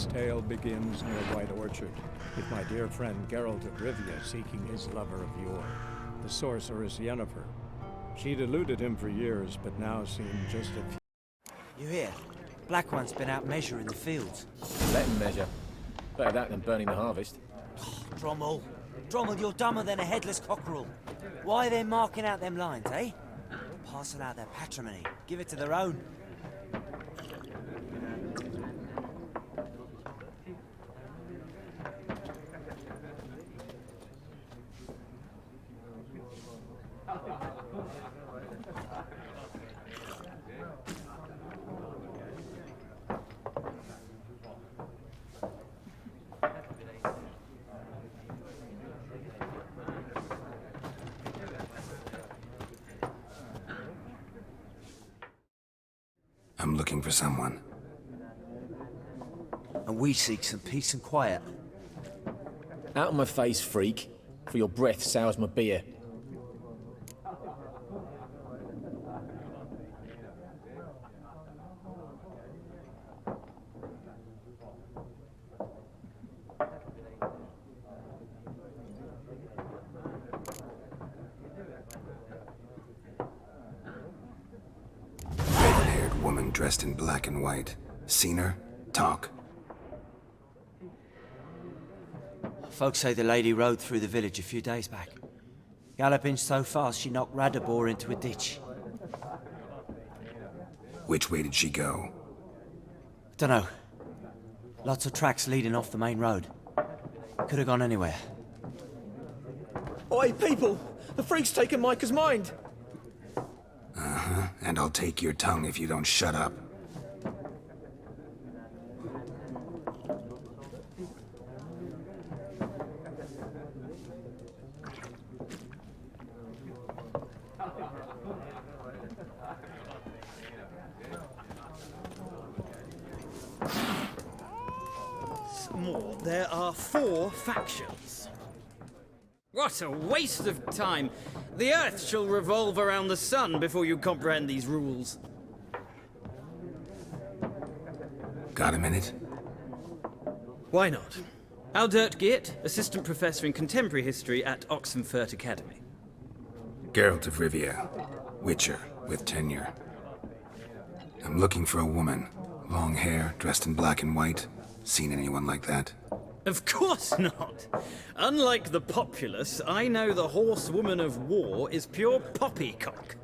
This tale begins near White Orchard, with my dear friend Geralt of Rivia seeking his lover of yore, the sorceress Yennefer. She'd eluded him for years, but now seemed just a few... You hear? Black One's been out measuring the fields. Let him measure. Better that than burning the harvest. Drommel. Drommel, you're dumber than a headless cockerel. Why are they marking out them lines, eh? Parcel out their patrimony. Give it to their own. I'm looking for someone. And we seek some peace and quiet. Out of my face, freak. For your breath sours my beer. Red-haired woman dressed in black and white. Seen her? Talk. Folks say the lady rode through the village a few days back. Galloping so fast she knocked Radabor into a ditch. Which way did she go? Dunno. Lots of tracks leading off the main road. Could have gone anywhere. Oi, people! The freak's taken Micah's mind! Uh-huh, and I'll take your tongue if you don't shut up. More. There are 4 factions. What a waste of time! The Earth shall revolve around the sun before you comprehend these rules. Got a minute? Why not? Aldert Geert, Assistant Professor in Contemporary History at Oxenfurt Academy. Geralt of Rivia. Witcher, with tenure. I'm looking for a woman. Long hair, dressed in black and white. Seen anyone like that? Of course not! Unlike the populace, I know the horsewoman of war is pure poppycock.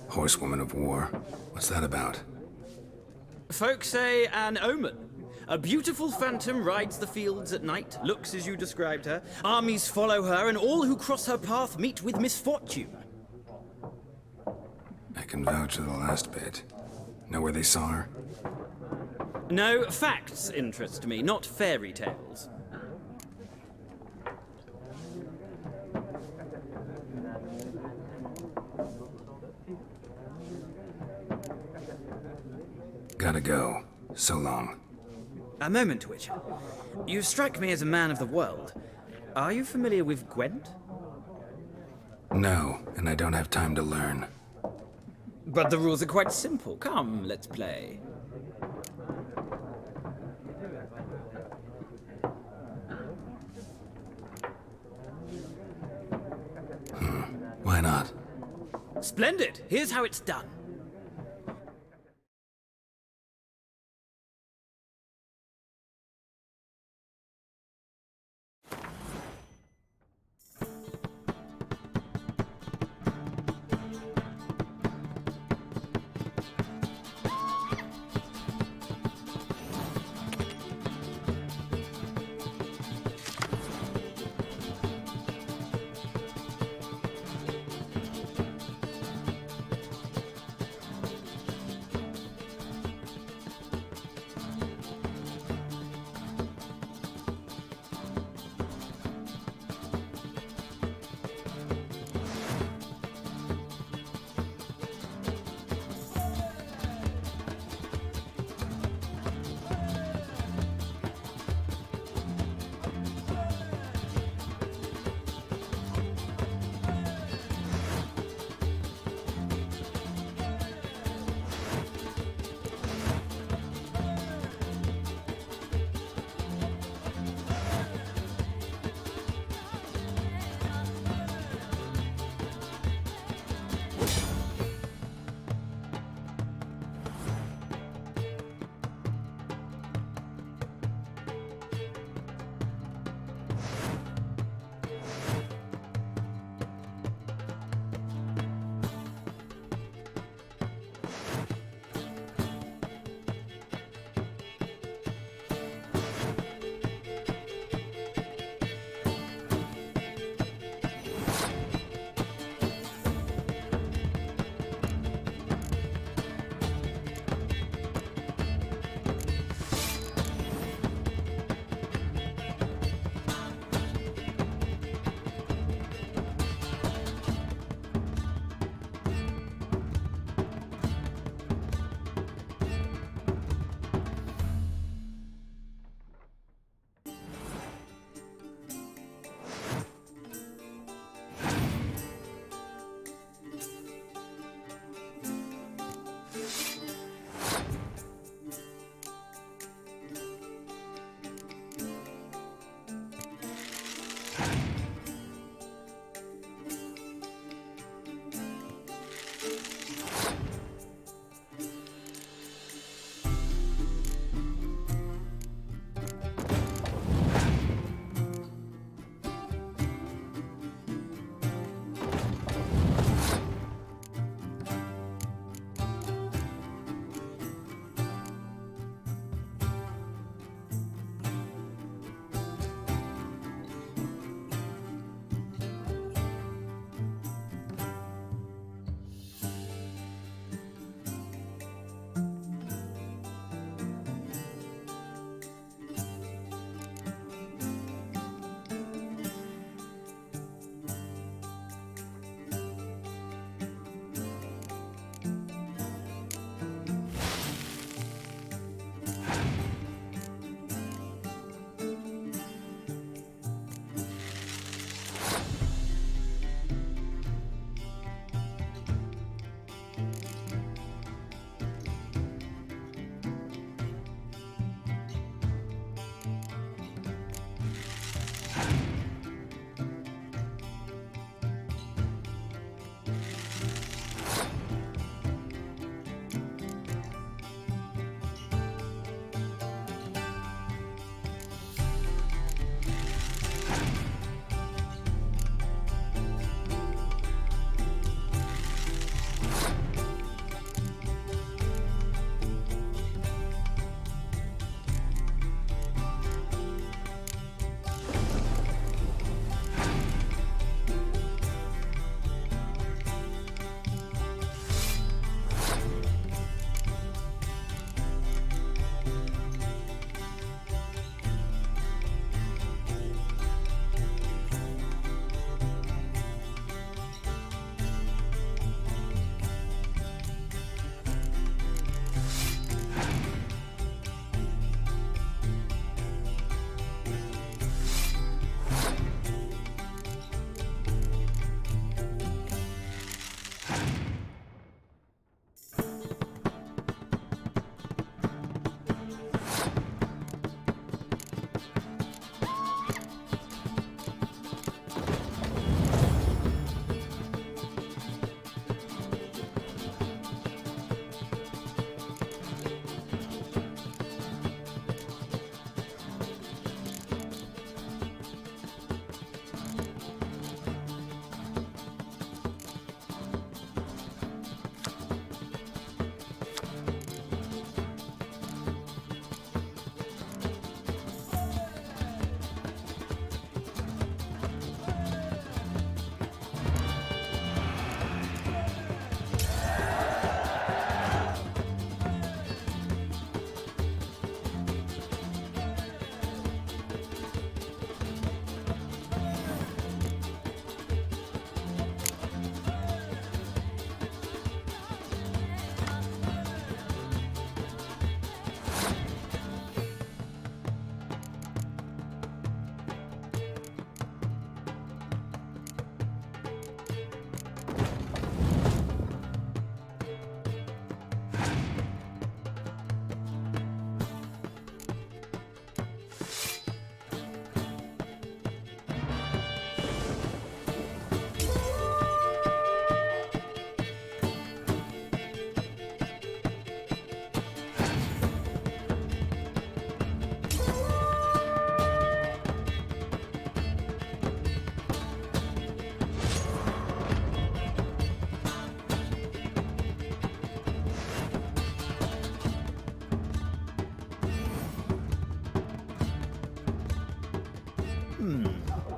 Horsewoman of war. What's that about? Folks say an omen. A beautiful phantom rides the fields at night, looks as you described her. Armies follow her, and all who cross her path meet with misfortune. I can vouch for the last bit. Know where they saw her? No, facts interest me, not fairy tales. Gotta go. So long. A moment, Witcher. You strike me as a man of the world. Are you familiar with Gwent? No, and I don't have time to learn. But the rules are quite simple. Come, let's play. Why not? Splendid! Here's how it's done.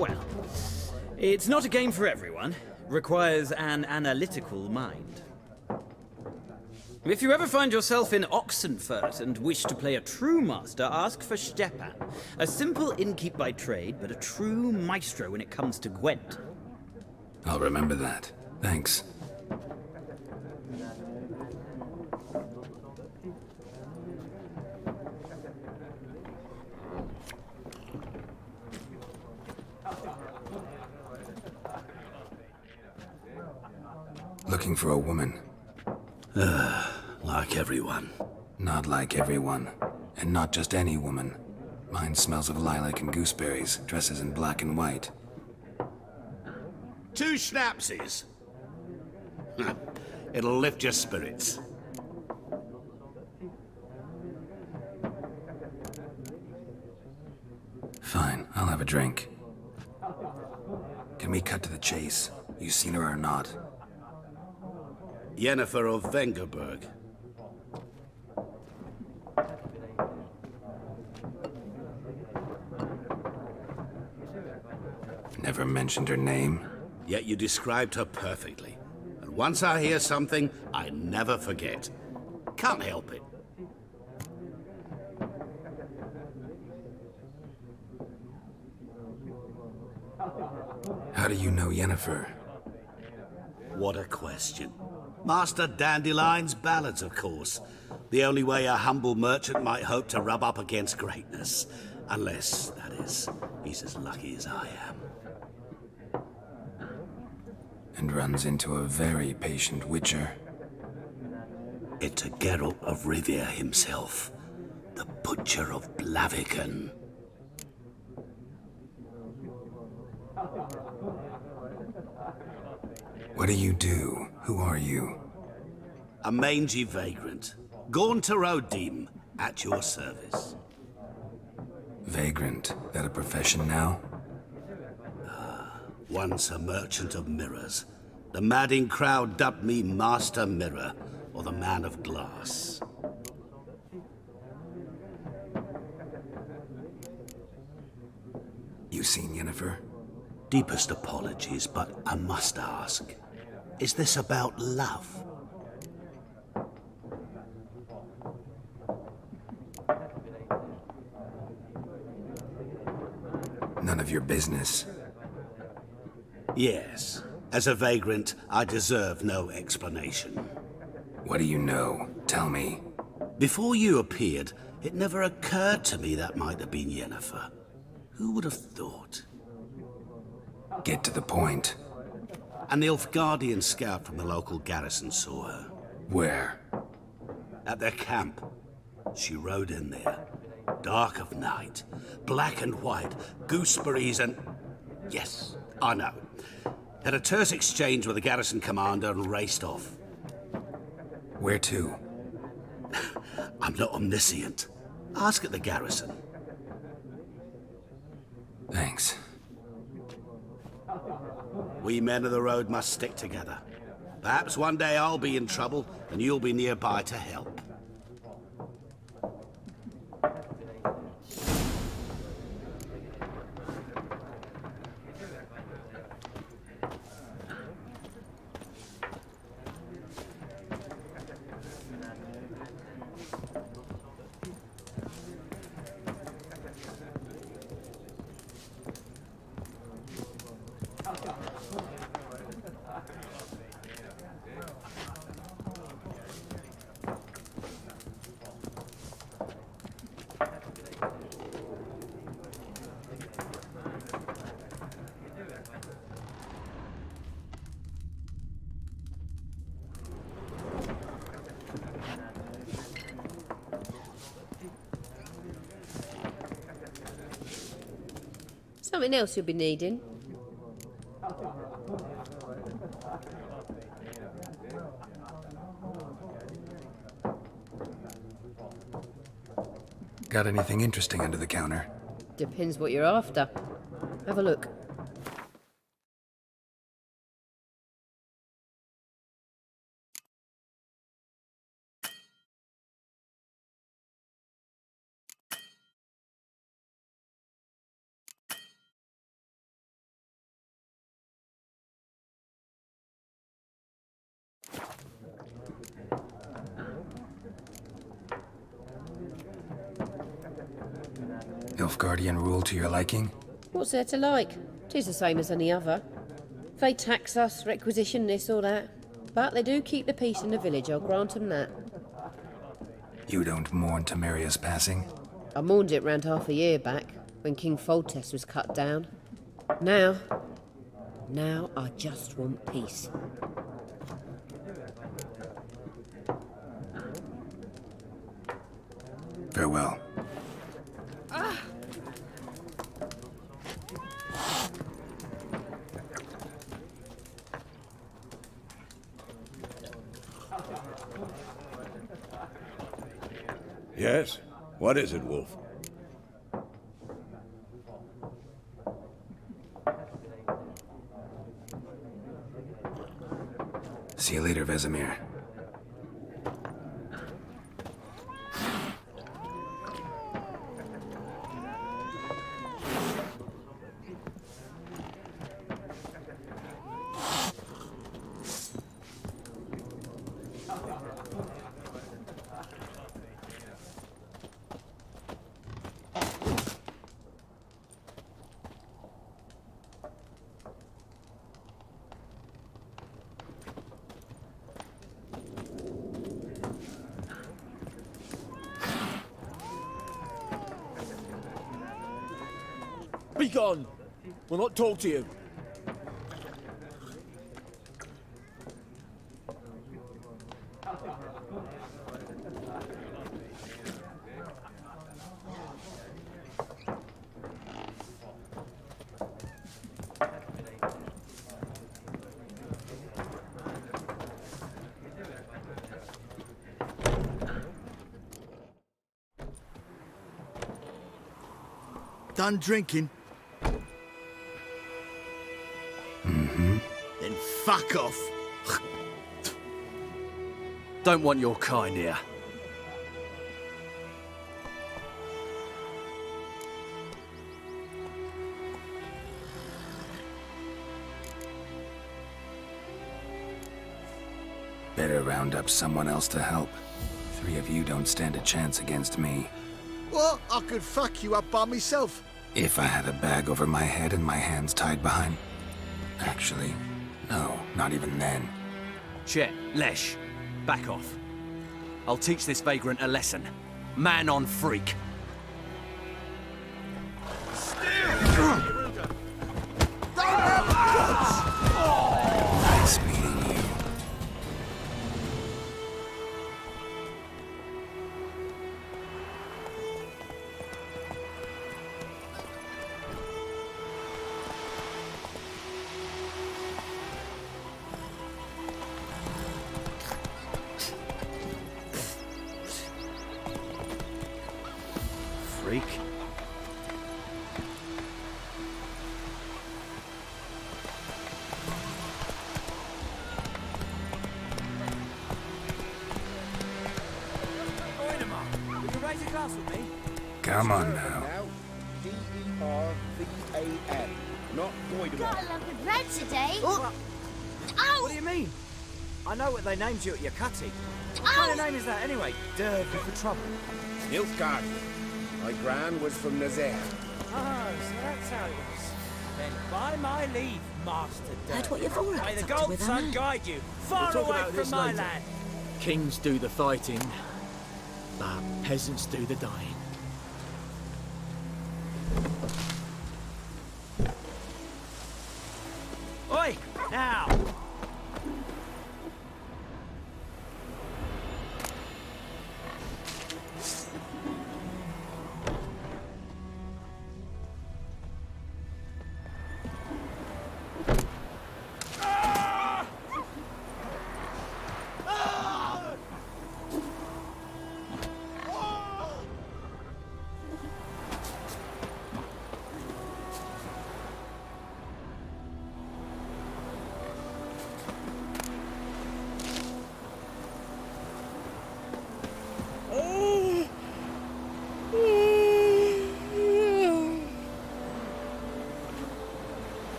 Well, it's not a game for everyone. Requires an analytical mind. If you ever find yourself in Oxenfurt and wish to play a true master, ask for Stepan. A simple innkeep by trade, but a true maestro when it comes to Gwent. I'll remember that. Thanks. Looking for a woman. Like everyone. Not like everyone. And not just any woman. Mine smells of lilac and gooseberries, dresses in black and white. 2 schnapsies. It'll lift your spirits. Fine, I'll have a drink. Can we cut to the chase? You seen her or not? Yennefer of Vengerberg. Never mentioned her name? Yet you described her perfectly. And once I hear something, I never forget. Can't help it. How do you know Yennefer? What a question. Master Dandelion's ballads, of course. The only way a humble merchant might hope to rub up against greatness. Unless, that is, he's as lucky as I am. And runs into a very patient witcher. It's a Geralt of Rivia himself. The Butcher of Blaviken. What do you do? Who are you? A mangy vagrant. Gaunter Odim, at your service. Vagrant. That a profession now? Once a merchant of mirrors. The madding crowd dubbed me Master Mirror, or the Man of Glass. You seen Yennefer? Deepest apologies, but I must ask. Is this about love? None of your business. Yes. As a vagrant, I deserve no explanation. What do you know? Tell me. Before you appeared, it never occurred to me that might have been Yennefer. Who would have thought? Get to the point. An Nilfgaardian scout from the local garrison saw her. Where? At their camp. She rode in there. Dark of night. Black and white. Gooseberries and... Yes, I know. Had a terse exchange with the garrison commander and raced off. Where to? I'm not omniscient. Ask at the garrison. Thanks. We men of the road must stick together. Perhaps one day I'll be in trouble and you'll be nearby to help. Something else you'll be needing. Got anything interesting under the counter? Depends what you're after. Have a look. Nilfgaardian rule to your liking? What's there to like? 'Tis the same as any other. They tax us, requisition this or that. But they do keep the peace in the village, I'll grant 'em that. You don't mourn Temeria's passing? I mourned it round half a year back, when King Foltest was cut down. Now I just want peace. Farewell. Yes? What is it, Wolf? See you later, Vesemir. Be gone! We'll not talk to you. Done drinking? Then fuck off. Don't want your kind here. Better round up someone else to help. 3 of you don't stand a chance against me. Well, I could fuck you up by myself. If I had a bag over my head and my hands tied behind... Actually, no, not even then. Chet, Lesh, back off. I'll teach this vagrant a lesson. Man on freak. Nice meeting you. Freak. Would you raise a glass with me? Come on now. D-E-R-V-A-N. Not Voidemort. Got a lump of bread today. What? Ow! What do you mean? I know what they named you at your cutty. What Ow! kind of name is that anyway? Derby for trouble. Nilfgaardian. My gran was from Nazaire. Oh, so that's how it is. Then by my leave, Master Derby. Heard what your Vorlog's May the up to gold with her, sun man. guide you far We'll talk away about from this my later. land. Kings do the fighting, but peasants do the dying. Oi, now!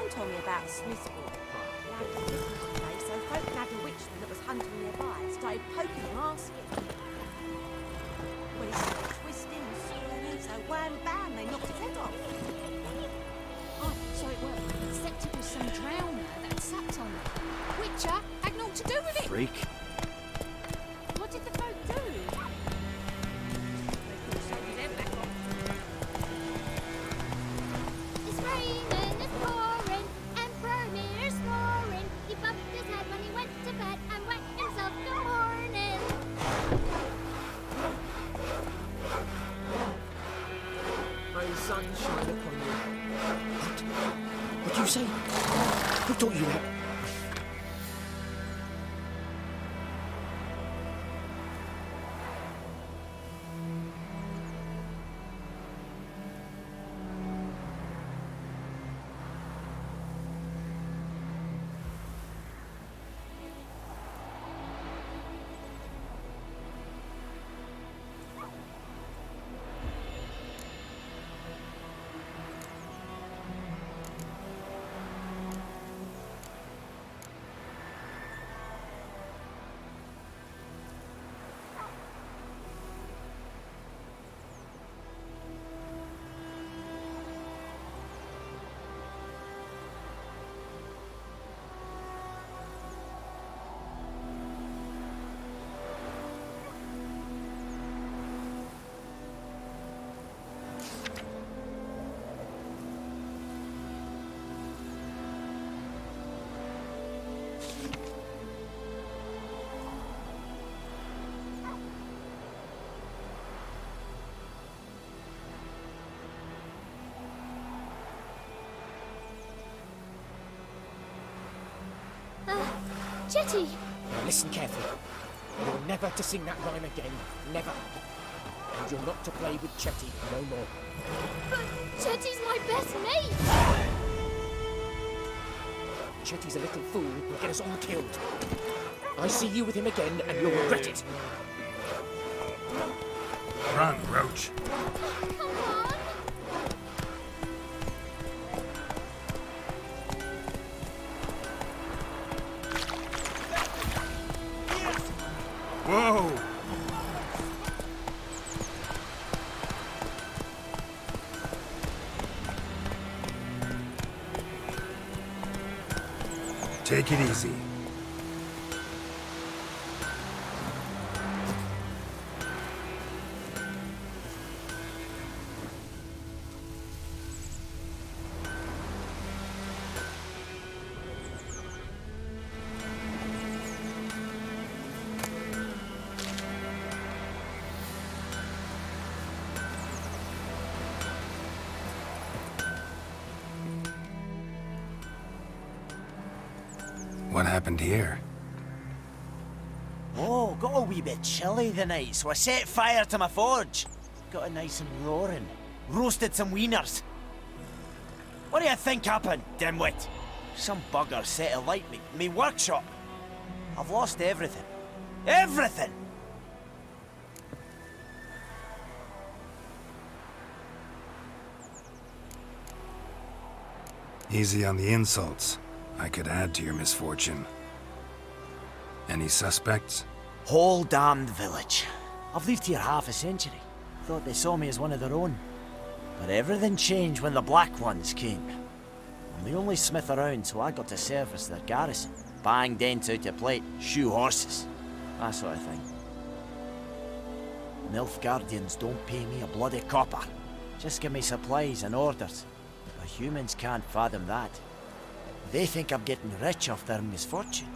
Nan told me about Smith's Walk. They had a Christmas one day, so folk had a witchman that was hunting nearby and started poking and asking. Well, he started twisting and swirling, so wham bam, they knocked his head off. Oh, so it worked. Except it was some drowner that sat on it. Witcher had naught to do with it. Freak. What did the folk do? They couldn't show me them back off. It's raining, it's pouring, and Bromir's snoring. He bumped his head when he went to bed and wet himself in the morning. May the sun shine upon you. What? What do you say? Who taught you that? Jetty! Now listen carefully. You're never to sing that rhyme again. Never. And you're not to play with Chetty no more. But Jetty's my best mate! Chetty's a little fool who'll get us all killed. I see you with him again and you'll regret it. Run, Roach. Come on! Whoa! Take it easy. What happened here? Oh, got a wee bit chilly the night, so I set fire to my forge. Got it nice and roaring. Roasted some wieners. What do you think happened, dimwit? Some bugger set alight me workshop. I've lost everything. Everything! Easy on the insults. I could add to your misfortune. Any suspects? Whole damned village. I've lived here half a century. Thought they saw me as one of their own. But everything changed when the Black Ones came. I'm the only smith around, so I got to service their garrison. Bang dents out your plate, shoe horses. That sort of thing. Nilfgaardians don't pay me a bloody copper. Just give me supplies and orders. The humans can't fathom that. They think I'm getting rich off their misfortune.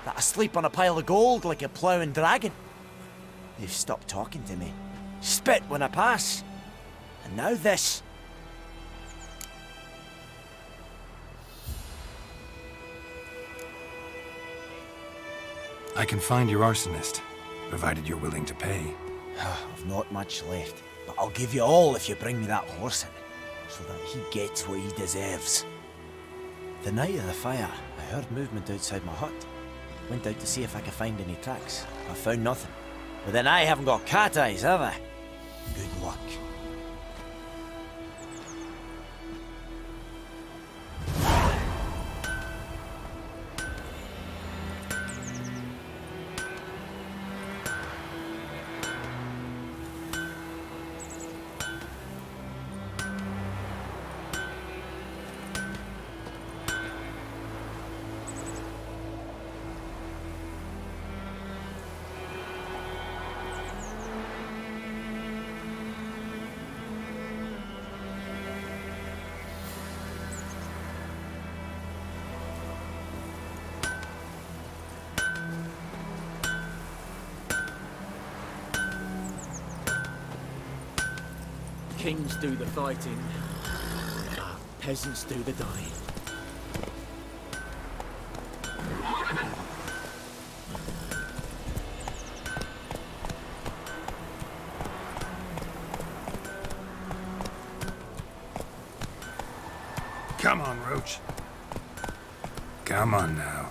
That I sleep on a pile of gold like a ploughing dragon. They've stopped talking to me. Spit when I pass. And now this. I can find your arsonist, provided you're willing to pay. I've not much left, but I'll give you all if you bring me that horse in, so that he gets what he deserves. The night of the fire, I heard movement outside my hut. Went out to see if I could find any tracks. I found nothing. But then I haven't got cat eyes, have I? Good luck. Kings do the fighting. Our peasants do the dying. Come on, Roach. Come on now.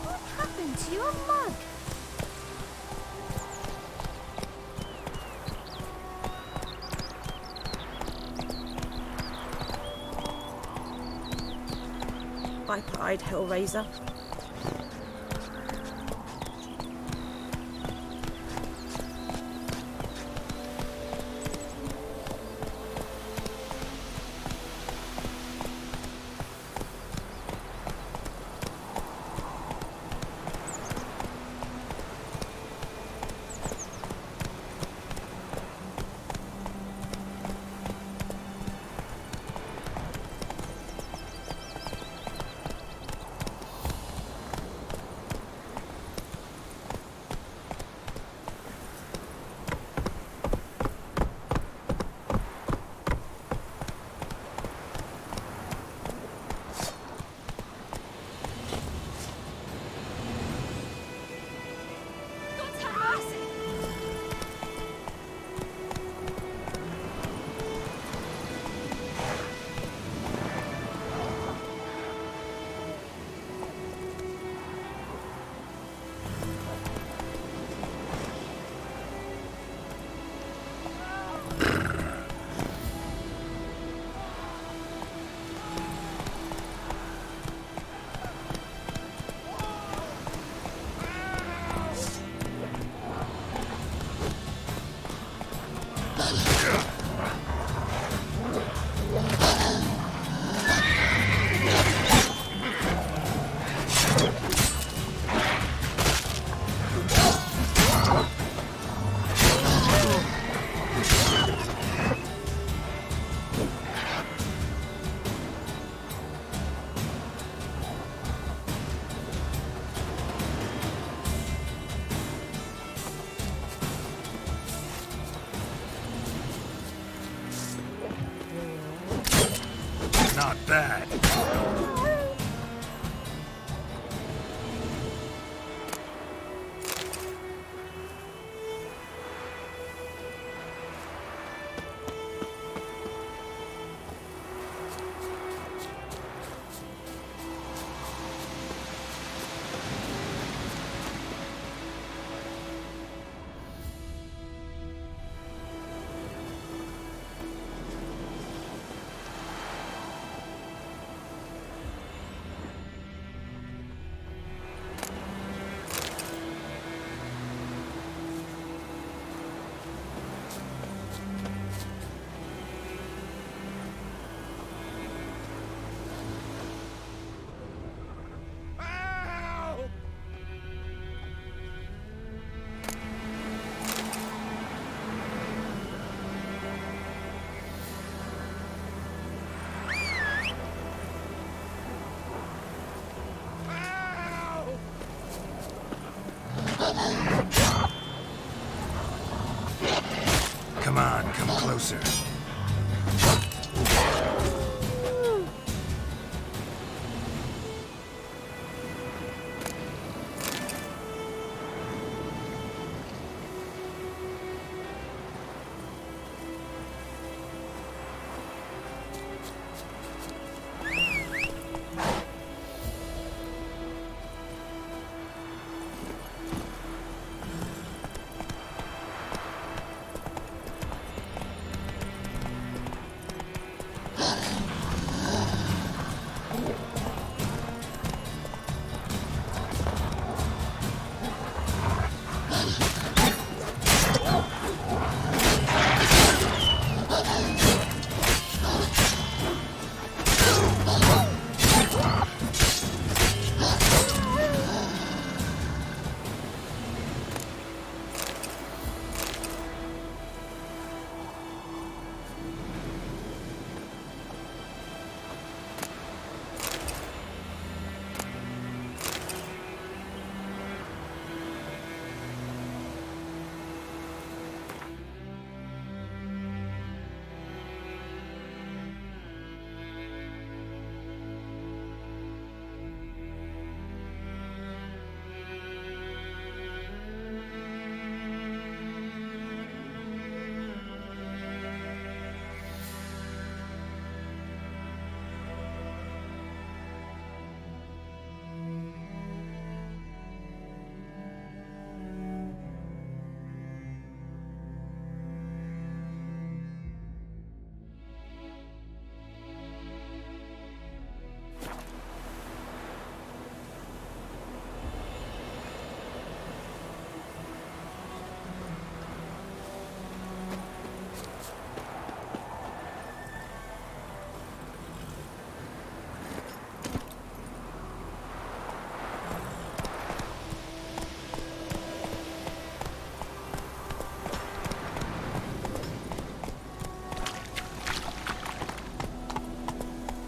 What happened to your mug? Pipe-eyed Hellraiser. Not bad.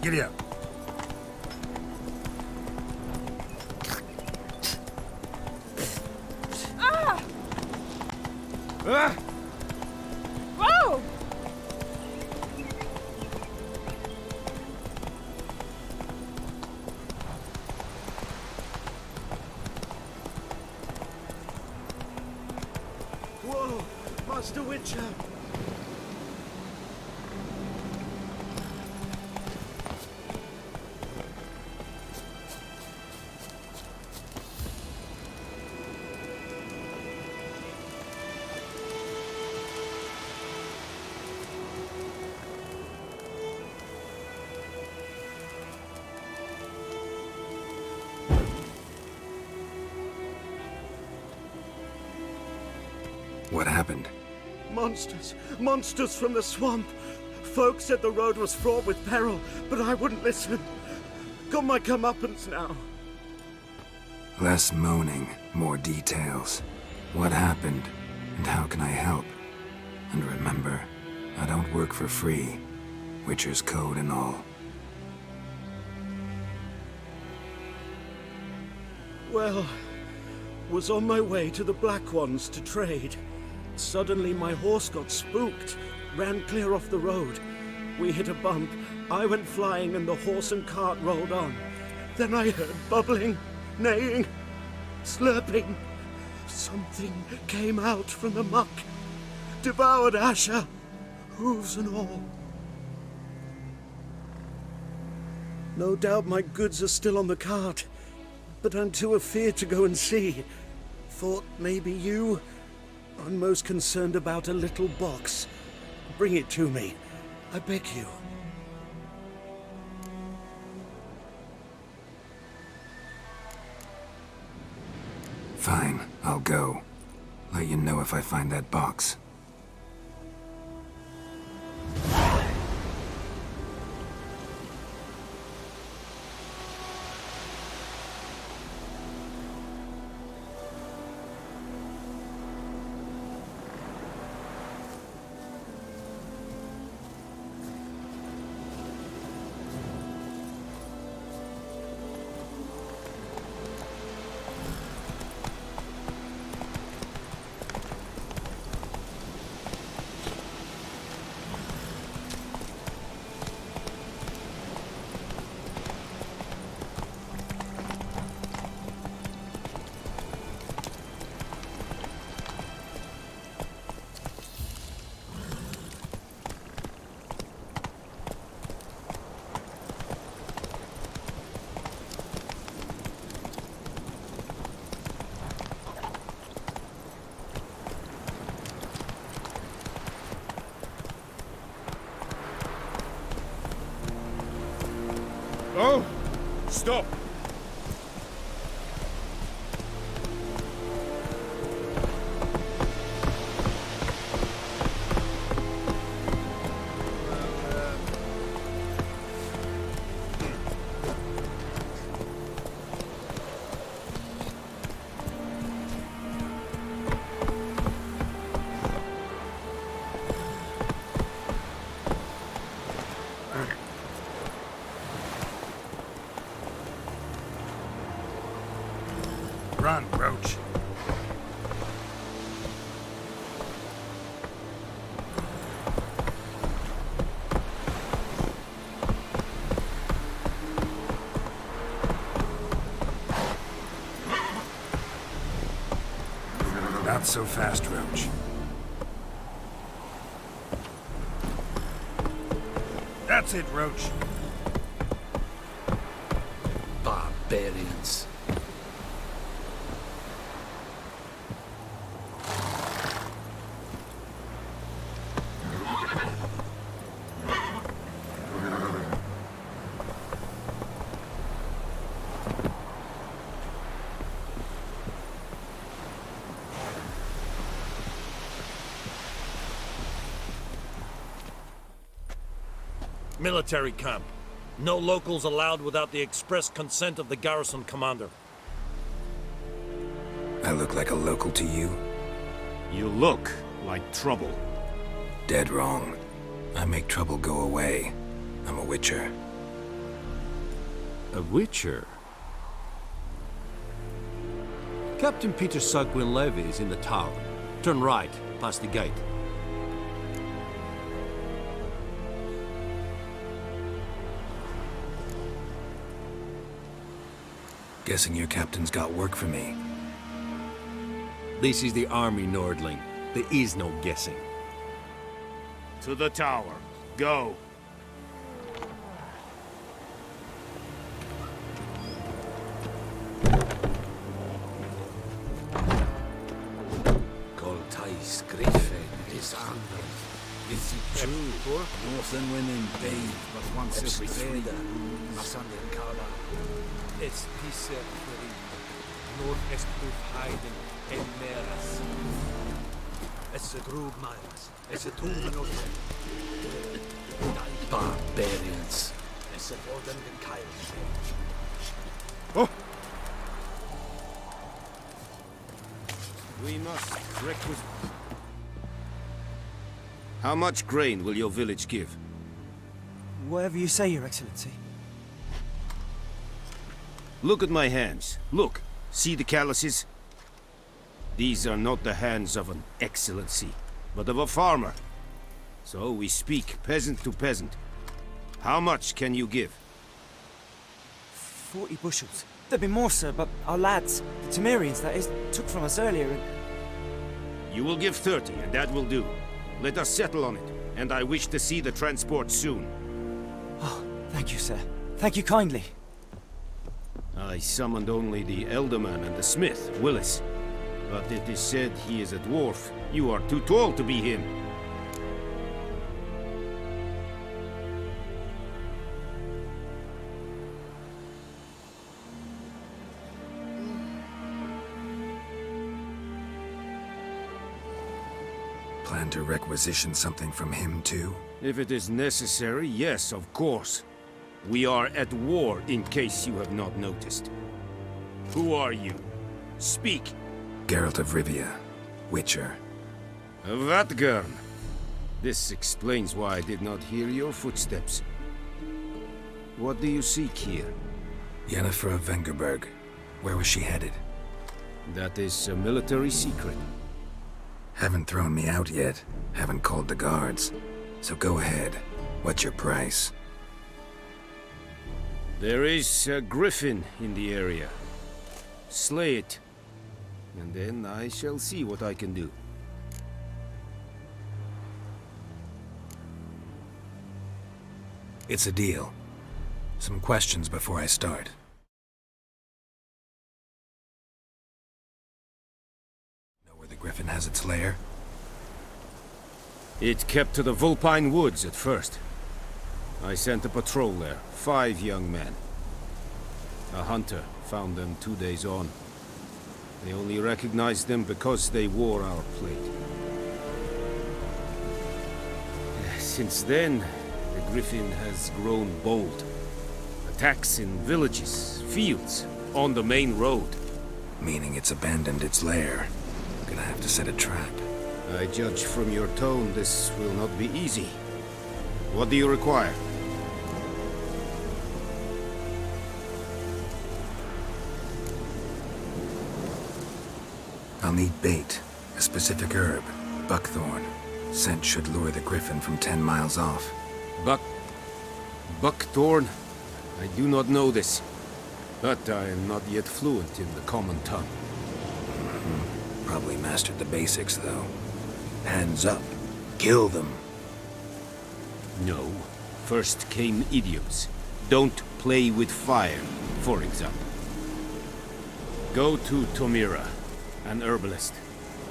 Giddy up. Whoa! Whoa, Master Witcher! What happened? Monsters! Monsters from the swamp! Folk said the road was fraught with peril, but I wouldn't listen. Got my comeuppance now. Less moaning, more details. What happened, and how can I help? And remember, I don't work for free. Witcher's code and all. Well, was on my way to the Black Ones to trade. Suddenly my horse got spooked, ran clear off the road. We hit a bump, I went flying and the horse and cart rolled on. Then I heard bubbling, neighing, slurping. Something came out from the muck, devoured Asher, hooves and all. No doubt my goods are still on the cart, but I'm too afeard to go and see. Thought maybe you... I'm most concerned about a little box. Bring it to me. I beg you. Fine, I'll go. Let you know if I find that box. Oh! Stop! Run, Roach. Not so fast, Roach. That's it, Roach. Barbarians. Military camp. No locals allowed without the express consent of the garrison commander. I look like a local to you? You look like trouble. Dead wrong. I make trouble go away. I'm a witcher. A witcher? Captain Peter Sagwin Levy is in the town. Turn right, past the gate. Guessing your captain's got work for me. This is the army, Nordling. There is no guessing. To the tower. Go. Coltais Griffin is under. Is it true? Northern women bathe but once every Veda. Masande Kala. Es diese Nur es tut Heiden en Meras. Es drug Miles. Es tun no Barbarians. Es wurden den Keil. Oh! We must requisite. How much grain will your village give? Whatever you say, Your Excellency. Look at my hands. Look. See the calluses? These are not the hands of an excellency, but of a farmer. So we speak peasant to peasant. How much can you give? 40 bushels. There'd be more, sir, but our lads, the Temerians, that is, took from us earlier and... You will give 30, and that will do. Let us settle on it, and I wish to see the transport soon. Oh, thank you, sir. Thank you kindly. I summoned only the Elderman and the smith, Willis. But it is said he is a dwarf. You are too tall to be him. Plan to requisition something from him, too? If it is necessary, yes, of course. We are at war, in case you have not noticed. Who are you? Speak! Geralt of Rivia, Witcher. Vatgern! This explains why I did not hear your footsteps. What do you seek here? Yennefer of Vengerberg. Where was she headed? That is a military secret. Haven't thrown me out yet. Haven't called the guards. So go ahead. What's your price? There is a griffin in the area. Slay it. And then I shall see what I can do. It's a deal. Some questions before I start. Know where the griffin has its lair? It kept to the Vulpine Woods at first. I sent a patrol there, 5 young men. A hunter found them 2 days on. They only recognized them because they wore our plate. Since then, the griffin has grown bold. Attacks in villages, fields, on the main road. Meaning it's abandoned its lair. Gonna have to set a trap. I judge from your tone this will not be easy. What do you require? I'll need bait, a specific herb, buckthorn. Scent should lure the griffin from 10 miles off. Buckthorn? I do not know this, but I am not yet fluent in the common tongue. Probably mastered the basics, though. Hands up. Kill them. No. First came idioms. Don't play with fire, for example. Go to Tomira, an herbalist.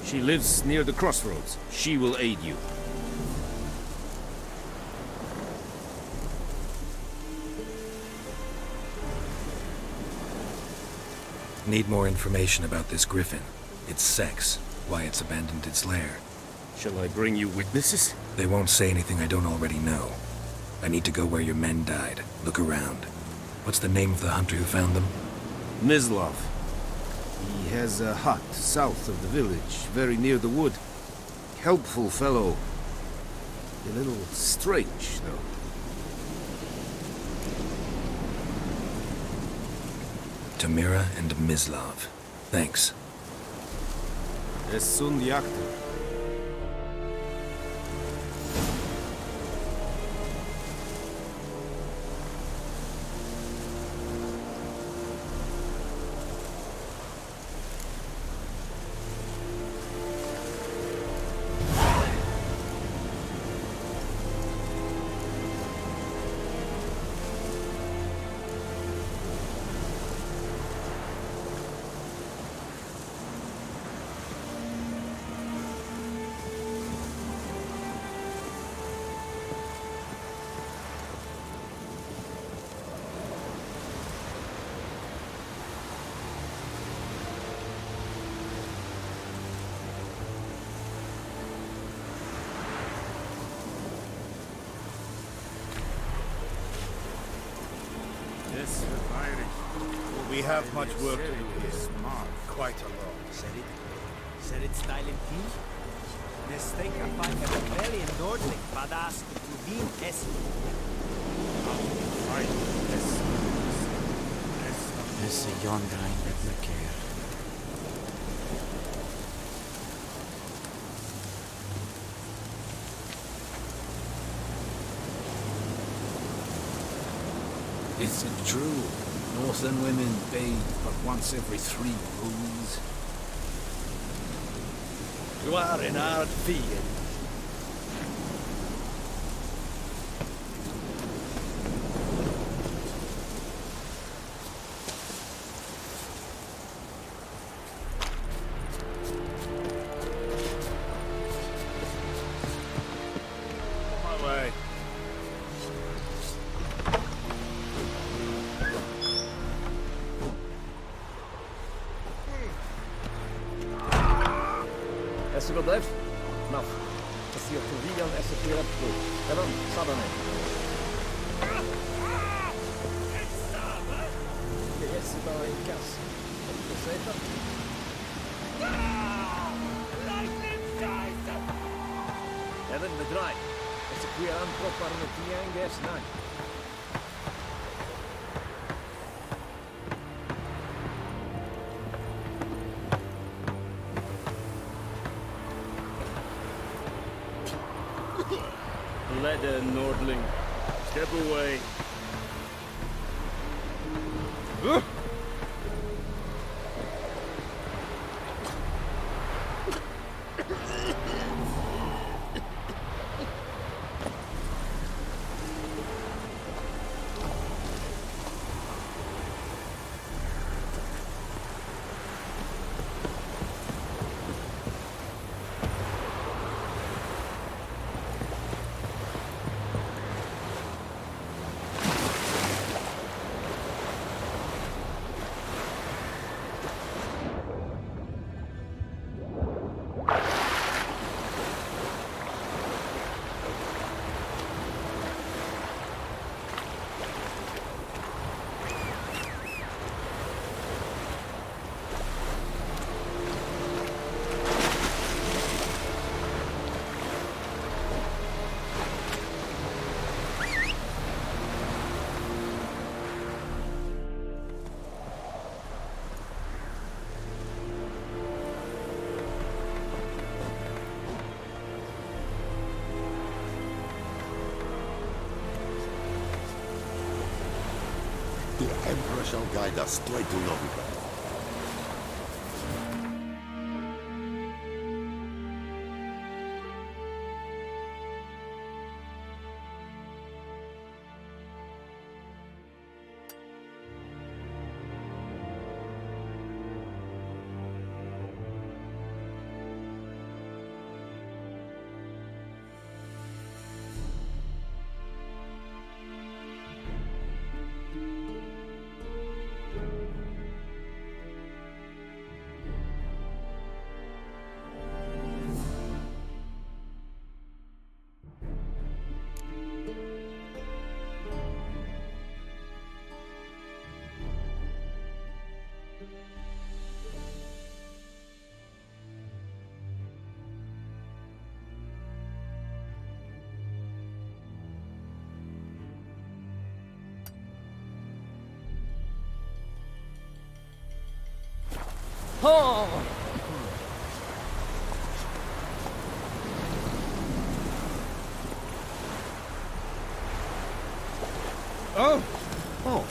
She lives near the crossroads. She will aid you. Need more information about this griffin. Its sex, why it's abandoned its lair. Shall I bring you witnesses? They won't say anything I don't already know. I need to go where your men died. Look around. What's the name of the hunter who found them? Mislav. He has a hut south of the village, very near the wood. Helpful fellow. A little strange, though. Tamira and Mislav. Thanks. Es sunt jachtă. We have much work to do here. Quite a lot. Ser it style in key? Nestek a fight a rebellion Nordling, badass to win es. Dis is Jan Grein met me keer. Is it true? Northern women bathe but once every 3 moons. You are an hard vegan. My way. Esse go blijft? Naf. Dat is hier voor vegan esse hier op toe. En dan sadane. Det är så bara en kass. Vad säger du? Även med dry. Esse queer anproppar med tiang gas nag. Leather, Nordling. Step away. The Emperor shall guide us straight to Novi. Oh! Oh!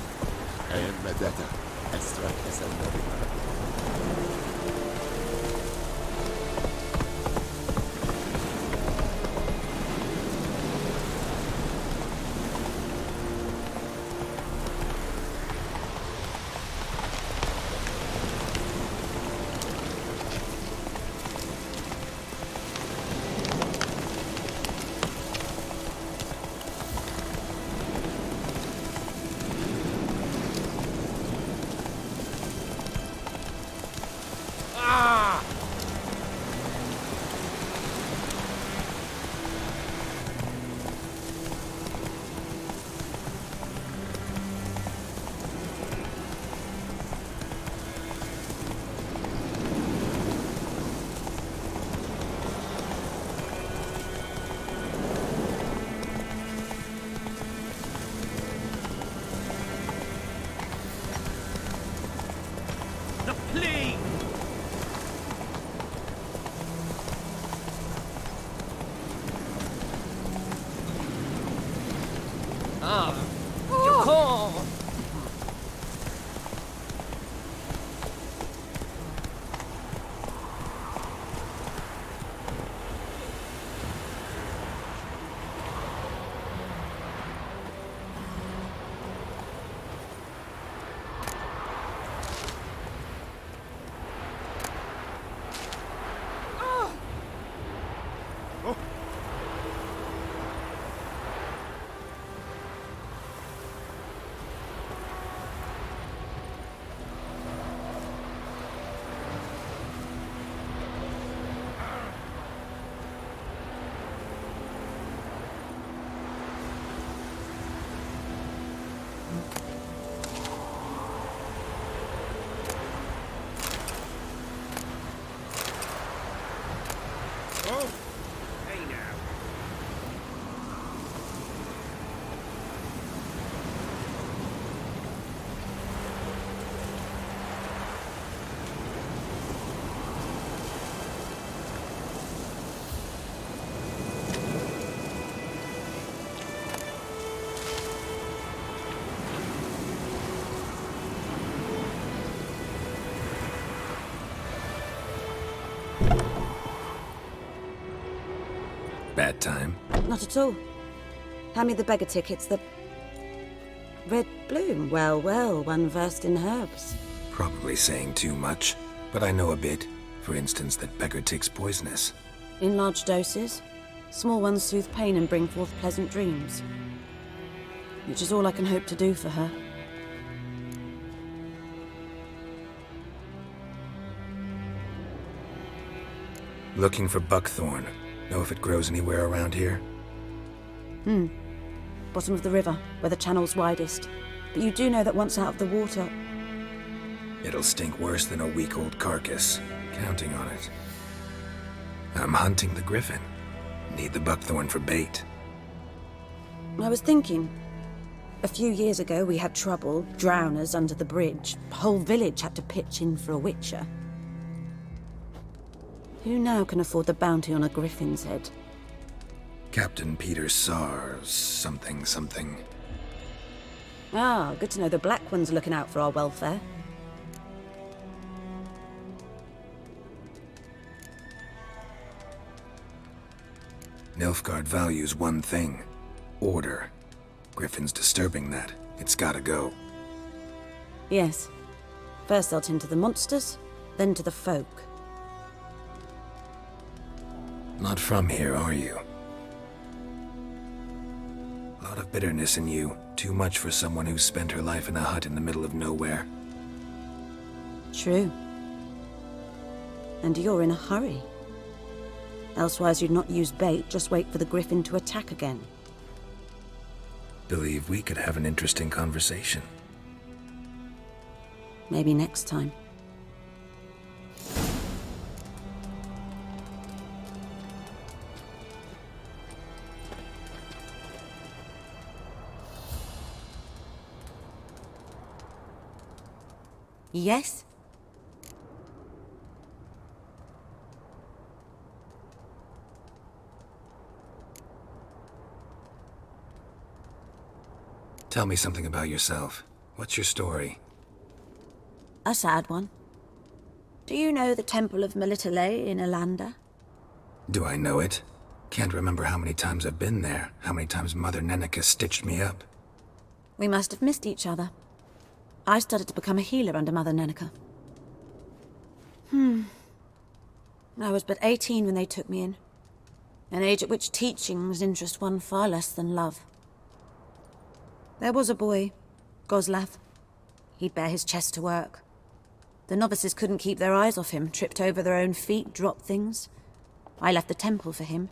And Medetta, Estra es el novio. Bad time? Not at all. Hand me the beggar tickets, the... Red bloom. Well, well, one versed in herbs. Probably saying too much, but I know a bit. For instance, that beggar tick's poisonous. In large doses. Small ones soothe pain and bring forth pleasant dreams. Which is all I can hope to do for her. Looking for buckthorn. Know if it grows anywhere around here? Bottom of the river, where the channel's widest. But you do know that once out of the water... It'll stink worse than a week-old carcass. Counting on it. I'm hunting the griffin. Need the buckthorn for bait. I was thinking... A few years ago we had trouble, drowners under the bridge. The whole village had to pitch in for a witcher. Who now can afford the bounty on a griffin's head? Captain Peter Sars, something. Ah, good to know the Black One's looking out for our welfare. Nilfgaard values one thing. Order. Griffin's disturbing that. It's gotta go. Yes. First they'll tend to the monsters, then to the folk. Not from here, are you? A lot of bitterness in you. Too much for someone who's spent her life in a hut in the middle of nowhere. True. And you're in a hurry. Elsewise you'd not use bait, just wait for the griffin to attack again. Believe we could have an interesting conversation. Maybe next time. Yes? Tell me something about yourself. What's your story? A sad one. Do you know the Temple of Melitele in Alanda? Do I know it? Can't remember how many times I've been there, how many times Mother Nenica stitched me up. We must have missed each other. I started to become a healer under Mother Nenica. I was but 18 when they took me in. An age at which teachings interest one far less than love. There was a boy, Goslav. He'd bear his chest to work. The novices couldn't keep their eyes off him, tripped over their own feet, dropped things. I left the temple for him.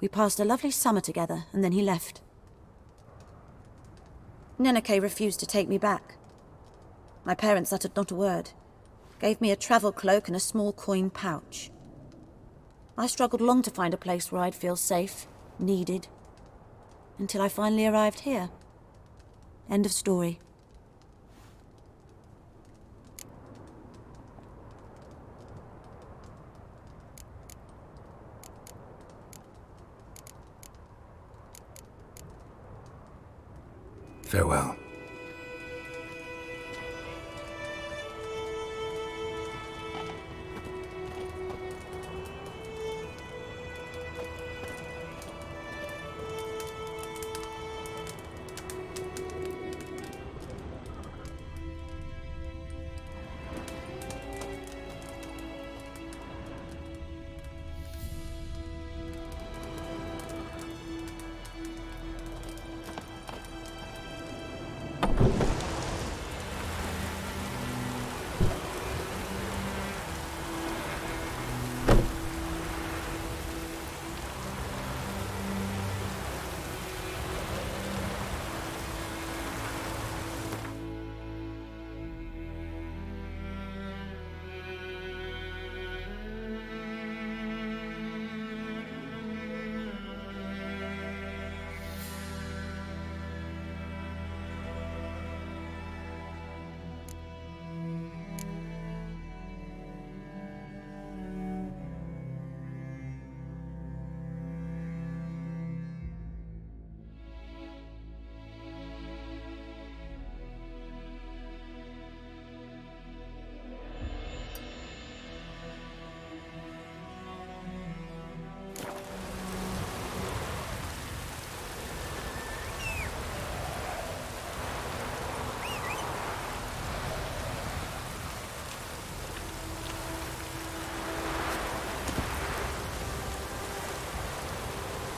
We passed a lovely summer together, and then he left. Nenike refused to take me back. My parents uttered not a word, gave me a travel cloak and a small coin pouch. I struggled long to find a place where I'd feel safe, needed, until I finally arrived here. End of story. Farewell.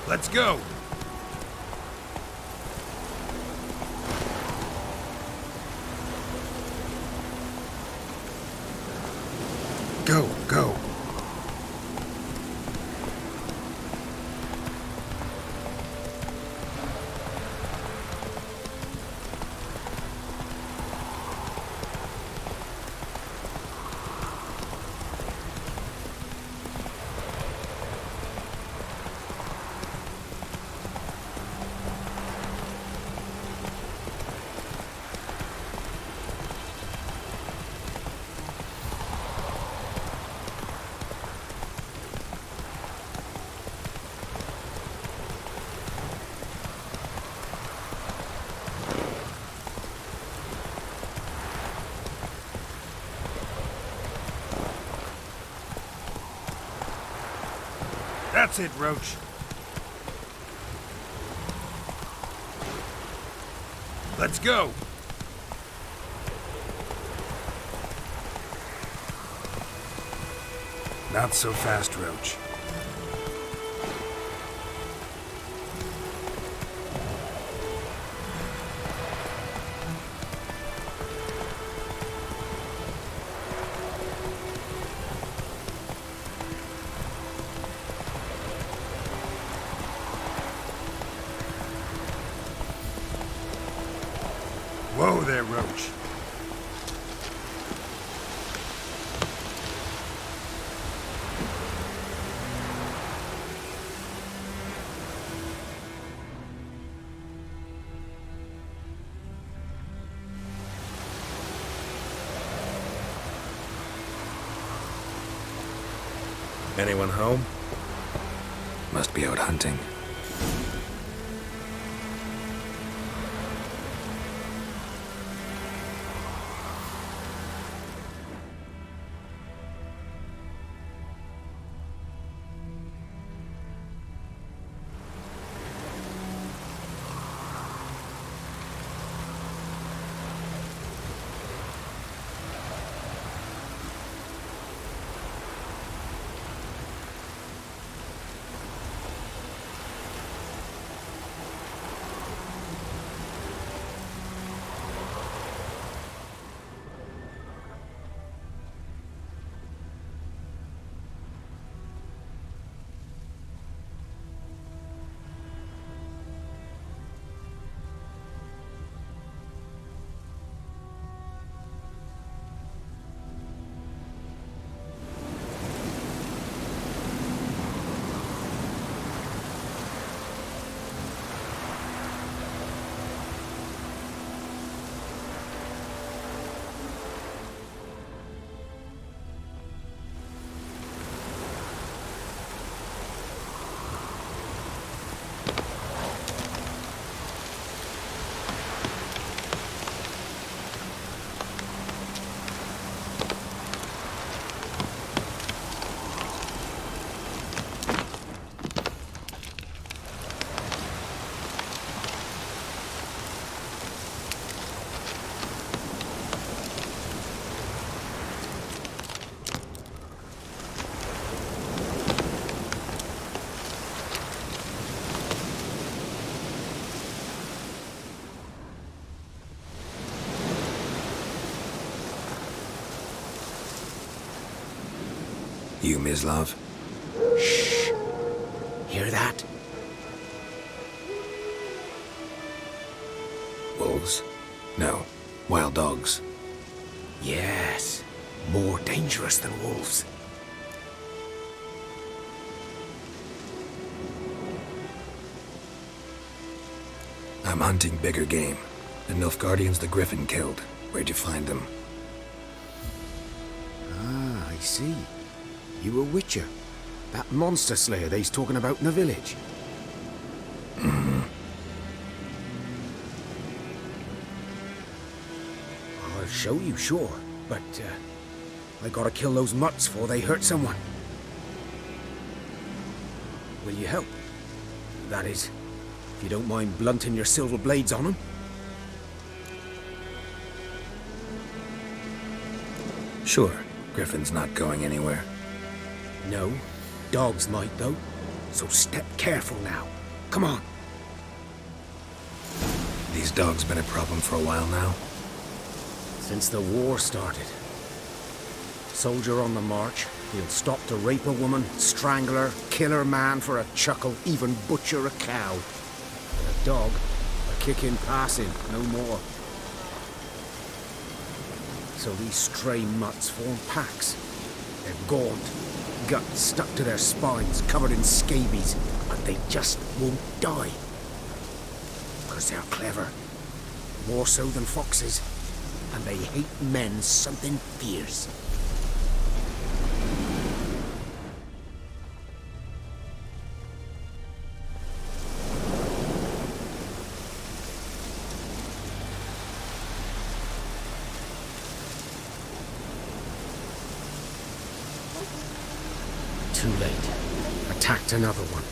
Let's go! Go, go! That's it, Roach. Let's go! Not so fast, Roach. Whoa there, Roach. Anyone home? Must be out hunting. You, Mislav? Shh. Hear that? Wolves? No. Wild dogs. Yes. More dangerous than wolves. I'm hunting bigger game. The Nilfgaardians the Griffin killed. Where'd you find them? Ah, I see. You a witcher. That monster slayer they's talking about in the village. Mm-hmm. I'll show you, sure. But, I gotta kill those mutts before they hurt someone. Will you help? That is, if you don't mind blunting your silver blades on them. Sure. Griffin's not going anywhere. No. Dogs might, though. So step careful now. Come on. These dogs been a problem for a while now? Since the war started. Soldier on the march, he'll stop to rape a woman, strangle her, kill her man for a chuckle, even butcher a cow. But a dog, a kick in passing, no more. So these stray mutts form packs. They're gaunt, guts stuck to their spines, covered in scabies, but they just won't die. Because they're clever. More so than foxes. And they hate men something fierce. Too late. Attacked another one.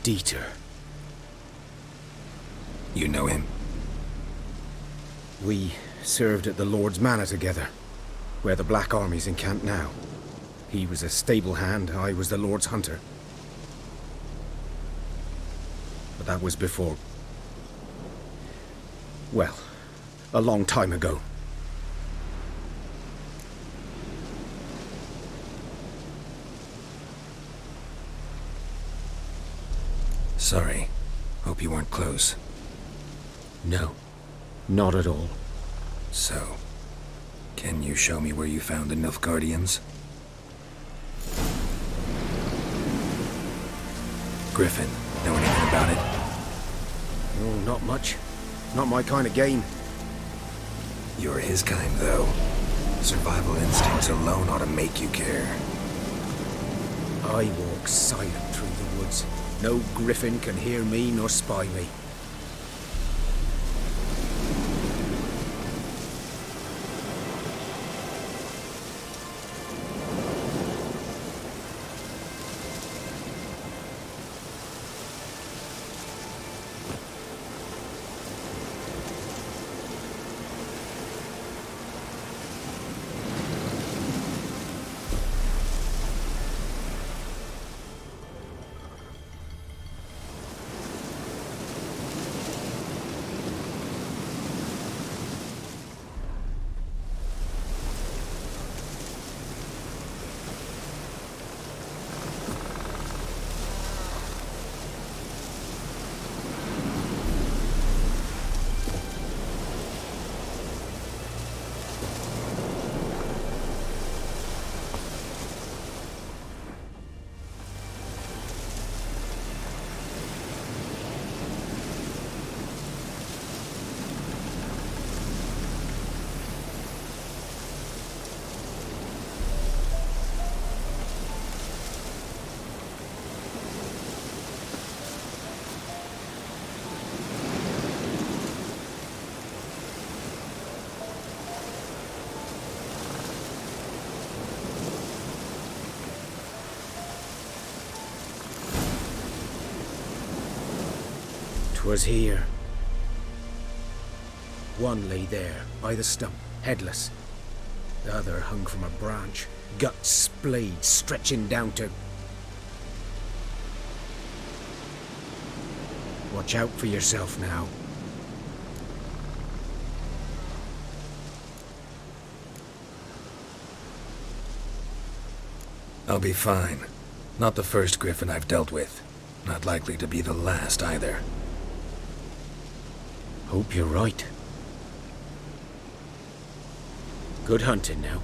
Dieter. You know him? We served at the Lord's Manor together, where the Black Army's encamped now. He was a stable hand, I was the Lord's hunter. But that was before... well, a long time ago. Sorry. Hope you weren't close. No, not at all. So, can you show me where you found the Nilfgaardians? Griffin, know anything about it? Oh, not much. Not my kind of game. You're his kind, though. Survival instincts alone ought to make you care. I walk silent through the woods. No griffin can hear me nor spy me. 'Twas here. One lay there, by the stump, headless. The other hung from a branch, guts splayed, stretching down to... Watch out for yourself now. I'll be fine. Not the first griffin I've dealt with. Not likely to be the last either. Hope you're right. Good hunting now.